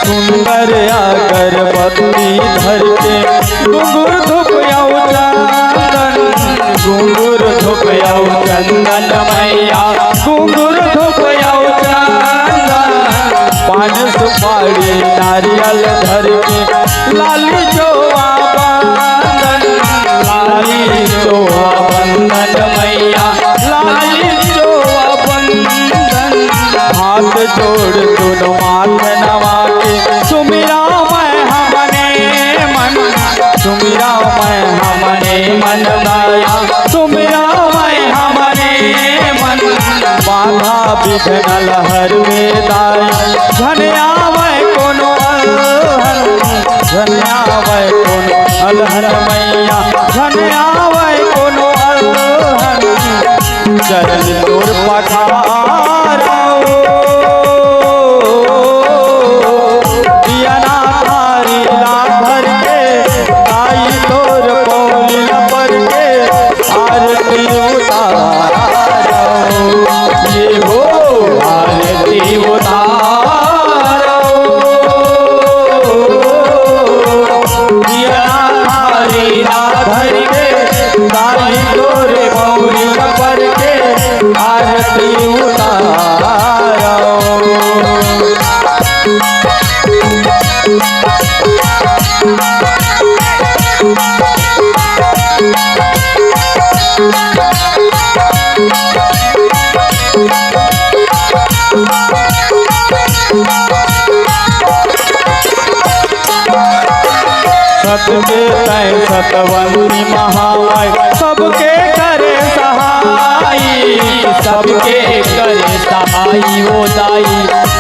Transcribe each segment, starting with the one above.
सुंदर अगरबत्ती धर के घुंघरू धुपयाऊ चंदन, घुंघरू धुपयाऊ चंदन मैया, घुंघरू धुपयाऊ चंदन। पान सुपारी नारियल धर के लाली चोआ बंदन, लाली चोआ बंदन मैया, लाली चोआ बंदन। हाथ जोड़ दोनों माथ नवा के सुमिरा मैं हमने मन, सुमिरा मैं हमने मन माया, सुमिरा मैं हमने मन। बाधा विघ्न लहर में दाई, घन आवे कोनो अलहर, घन आवे कोनो अलहर मैया, घन आवे कोनो अलहर। चरण तोर पखारो सतके तय सतवंती महामाई, सबके करे सहाई, सबके करे सहाई ओ दाई,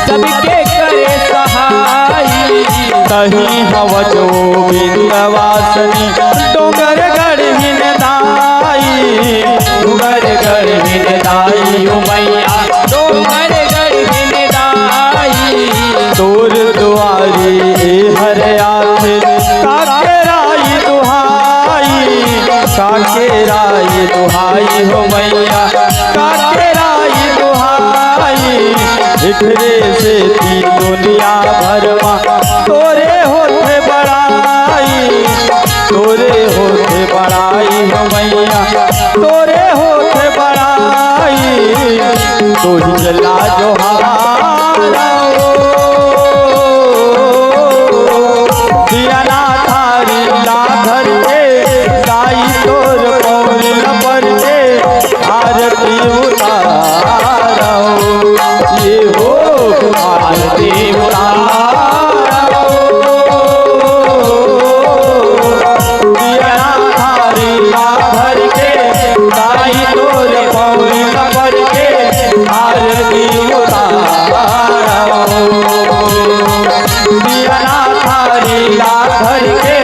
सबके करे सहाई। तही हवजो बिंदवासनी डोंगर गढ़ दाई, डोंगर गढ़ दाई ओ मैया, डोंगर गढ़ दाई। तोर दुआरी हर आथे काकेराई दुहाई, काकेराई दुहाई हो मैया, काकेराई दुहाई। इधरे से ती दुनिया भर मा तोरे होते बड़ा तोरे होते बड़ाई हो मैया तोरे होते बड़ाई तो ही जला जोहारा दिया ना थारी लाधर के दाई तोर पौरी लबर के आरती उतारो ये हो आरती उतारो दिया ना थारी लाधर के दाई तोर पौरी लबर के आरती उतारो दिया ना थारी लाधर के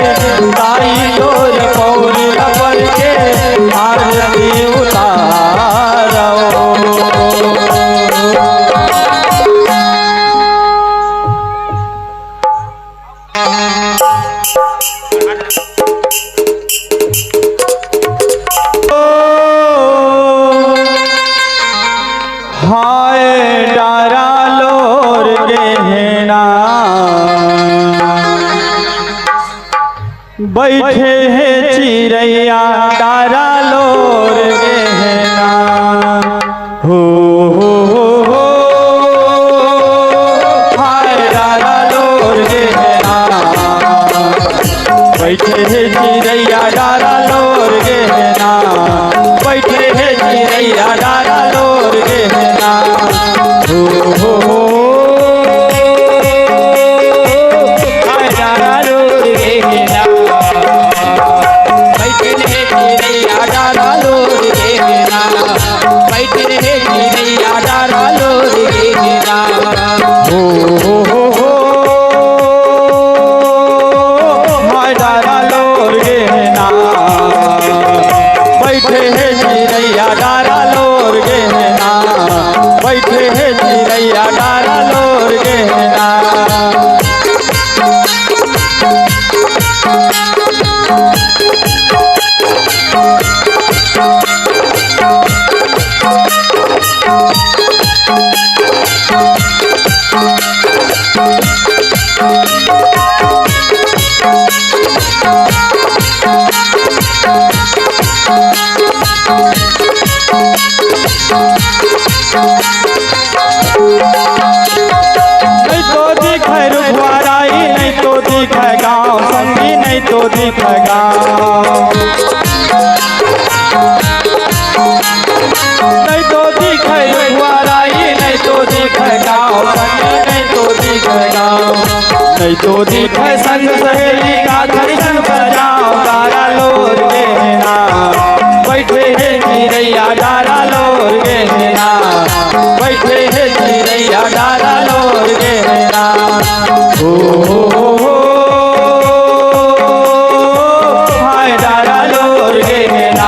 दाई तोर पौरी लबर के आरती उतारो हाय डारा लोर गहना बैठे हैं चिड़ैया डारा लोर गहना हो हाय डारा लोर गहना बैठे हैं चिड़ैया डारा लोर गहना बैठे हैं चिड़ैया डारा लोर गहना हो हाय डारा लोर गहना बैठे हैं चिड़ैया डारा लोर गहना बैठे हैं चिड़ैया डारा लोर गहना हो हाय डारा लोर गहना बैठे हैं चिड़ैया डारा लोर गहना बैठे हैं चिड़ैया डारा लोर गहना नहीं तो दिखे रुखवाराई नहीं तो दिखे गाँव संगी नहीं तो दिखे गाँव नहीं तो दिखे रुखवाराई नहीं तो दिखे गाँव संगी नहीं तो दिखे गाँव नहीं तो दिखे संग सहेली का दर्शन बजाओ डारा लोर गहना बैठे हैं चिड़ैया डारा लोर गहना बैठे हैं चिड़ैया डारा लोर गहना हो हाय डारा लोर गहना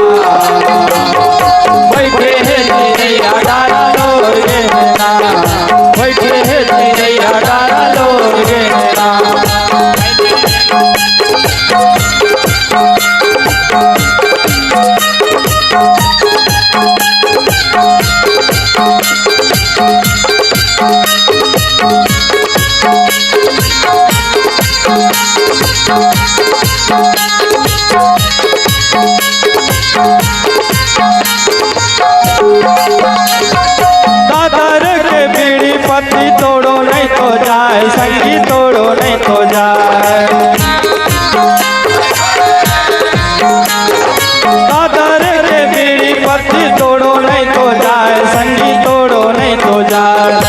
बैठे हैं चिड़ैया डारा लोर गहना बैठे हैं चिड़ैया डारा लोर गहना दादर के बीड़ी पत्ती तोड़ो नहीं तो जाए संगी तोड़ो नहीं तो जाए दादर के बीड़ी पत्ती तोड़ो नहीं तो जाए संगी तोड़ो नहीं तो जाए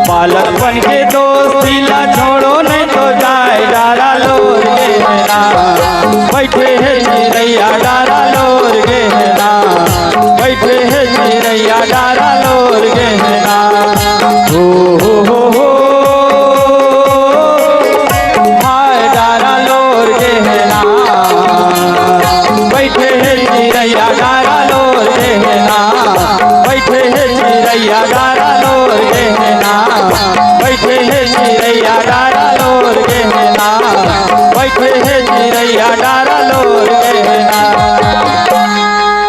बालकपन के दोस्ती ला छोड़ो नहीं तो जाए डारा लोर गहना बैठे हैं चिड़ैया डारा लोर गहना बैठे हैं चिड़ैया डारा लोर गहना हो हाय डारा लोर गहना बैठे हैं चिड़ैया डारा लोर गहना बैठे हैं चिड़ैया डारा लोर गहना बैठे हैं चिड़ैया डारा लोर गहना बैठे हैं चिड़ैया